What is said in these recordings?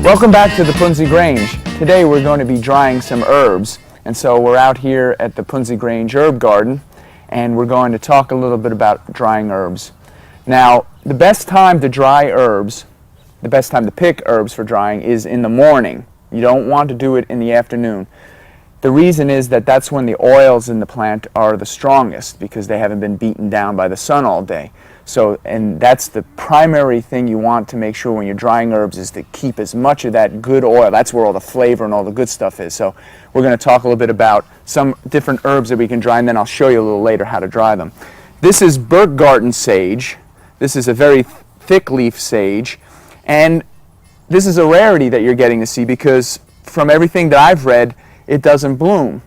Welcome back to the Punzi Grange. Today we're going to be drying some herbs, and so we're out here at the Punzi Grange herb garden, and we're going to talk a little bit about drying herbs. Now, the best time to dry herbs, the best time to pick herbs for drying is in the morning. You don't want to do it in the afternoon. The reason is that that's when the oils in the plant are the strongest because they haven't been beaten down by the sun all day. So, and that's the primary thing you want to make sure when you're drying herbs is to keep as much of that good oil. That's where all the flavor and all the good stuff is. So we're going to talk a little bit about some different herbs that we can dry, and then I'll show you a little later how to dry them. This is Burke garden sage. This is a very thick leaf sage, and this is a rarity that you're getting to see because from everything that I've read, it doesn't bloom.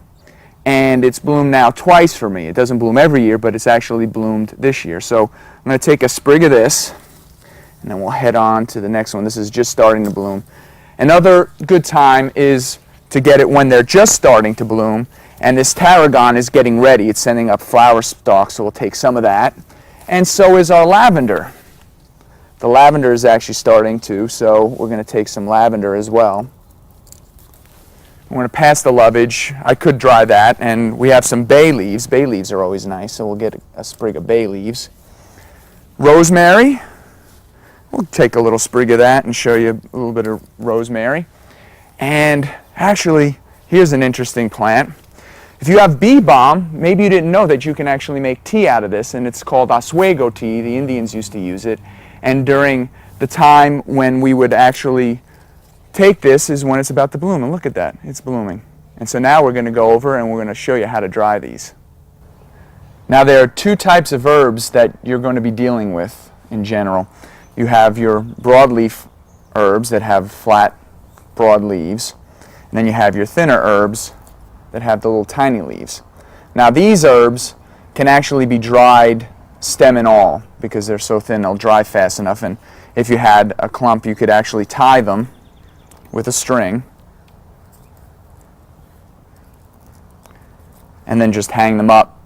And it's bloomed now twice for me. It doesn't bloom every year, but it's actually bloomed this year. So I'm going to take a sprig of this, and then we'll head on to the next one. This is just starting to bloom. Another good time is to get it when they're just starting to bloom, and this tarragon is getting ready. It's sending up flower stalks, so we'll take some of that. And so is our lavender. The lavender is actually starting to, so we're going to take some lavender as well. I'm going to pass the lovage. I could dry that, and we have some bay leaves. Bay leaves are always nice, so we'll get a sprig of bay leaves. Rosemary. We'll take a little sprig of that and show you a little bit of rosemary. And actually, here's an interesting plant. If you have bee balm, maybe you didn't know that you can actually make tea out of this, and it's called oswego tea. The Indians used to use it. And during the time when we would actually take this is when it's about to bloom, and look at that, it's blooming. And so now we're going to go over and we're going to show you how to dry these. Now there are two types of herbs that you're going to be dealing with in general. You have your broadleaf herbs that have flat, broad leaves, and then you have your thinner herbs that have the little tiny leaves. Now these herbs can actually be dried stem and all because they're so thin they'll dry fast enough, and if you had a clump you could actually tie them with a string and then just hang them up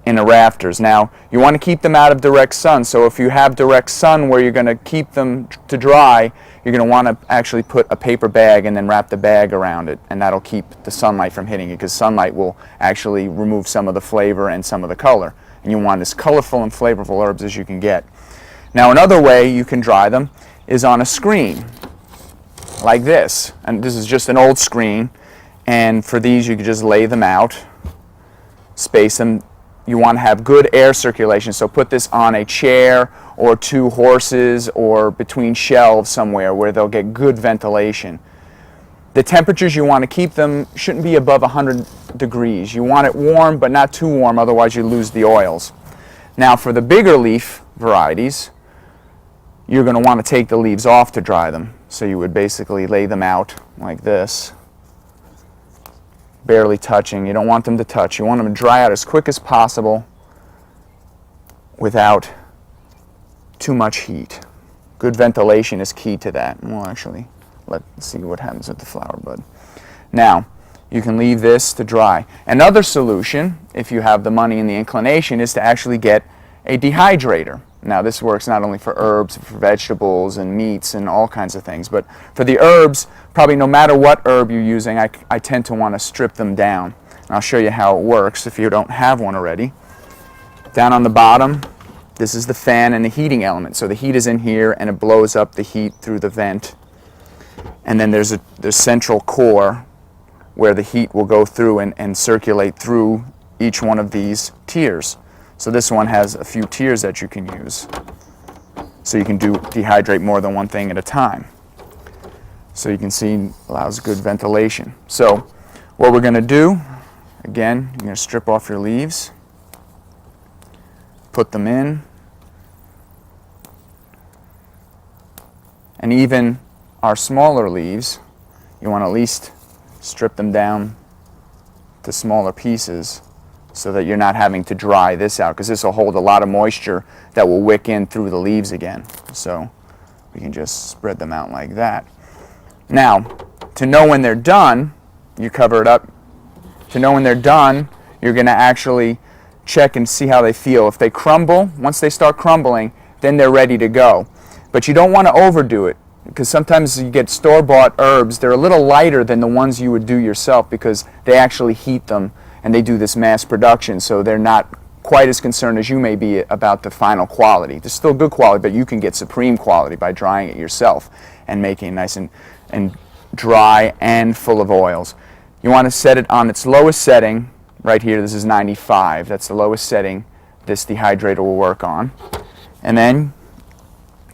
in the rafters. Now you want to keep them out of direct sun, so if you have direct sun where you're going to keep them to dry, you're going to want to actually put a paper bag and then wrap the bag around it, and that'll keep the sunlight from hitting it because sunlight will actually remove some of the flavor and some of the color, and you want as colorful and flavorful herbs as you can get. Now another way you can dry them is on a screen like this, and this is just an old screen, and for these you can just lay them out, space them. You want to have good air circulation, so put this on a chair or two horses or between shelves somewhere where they'll get good ventilation. The temperatures you want to keep them shouldn't be above 100 degrees. You want it warm but not too warm, otherwise you lose the oils. Now for the bigger leaf varieties, you're going to want to take the leaves off to dry them. So you would basically lay them out like this, barely touching. You don't want them to touch. You want them to dry out as quick as possible without too much heat. Good ventilation is key to that. And we'll actually let's see what happens with the flower bud. Now, you can leave this to dry. Another solution, if you have the money and the inclination, is to actually get a dehydrator. Now this works not only for herbs, for vegetables and meats and all kinds of things, but for the herbs, probably no matter what herb you're using, I tend to want to strip them down. And I'll show you how it works if you don't have one already. Down on the bottom, this is the fan and the heating element. So the heat is in here and it blows up the heat through the vent. And then there's the central core where the heat will go through and circulate through each one of these tiers. So this one has a few tiers that you can use. So you can dehydrate more than one thing at a time. So you can see allows good ventilation. So what we're going to do, again, you're going to strip off your leaves, put them in, and even our smaller leaves, you want to at least strip them down to smaller pieces so that you're not having to dry this out, because this will hold a lot of moisture that will wick in through the leaves again. So we can just spread them out like that. Now, to know when they're done, you cover it up. To know when they're done, you're going to actually check and see how they feel. If they crumble, once they start crumbling, then they're ready to go. But you don't want to overdo it. because sometimes you get store-bought herbs, they're a little lighter than the ones you would do yourself because they actually heat them and they do this mass production, so they're not quite as concerned as you may be about the final quality. They're still good quality, but you can get supreme quality by drying it yourself and making it nice and dry and full of oils. You want to set it on its lowest setting. Right here, this is 95. That's the lowest setting this dehydrator will work on. And then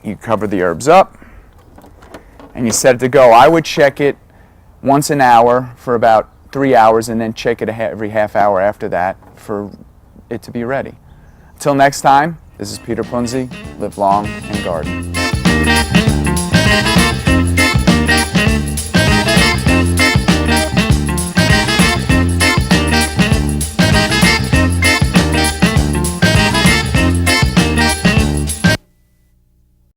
you cover the herbs up and you set it to go. I would check it once an hour for about 3 hours and then check it every half hour after that for it to be ready. Until next time, this is Peter Punzi. Live long and garden.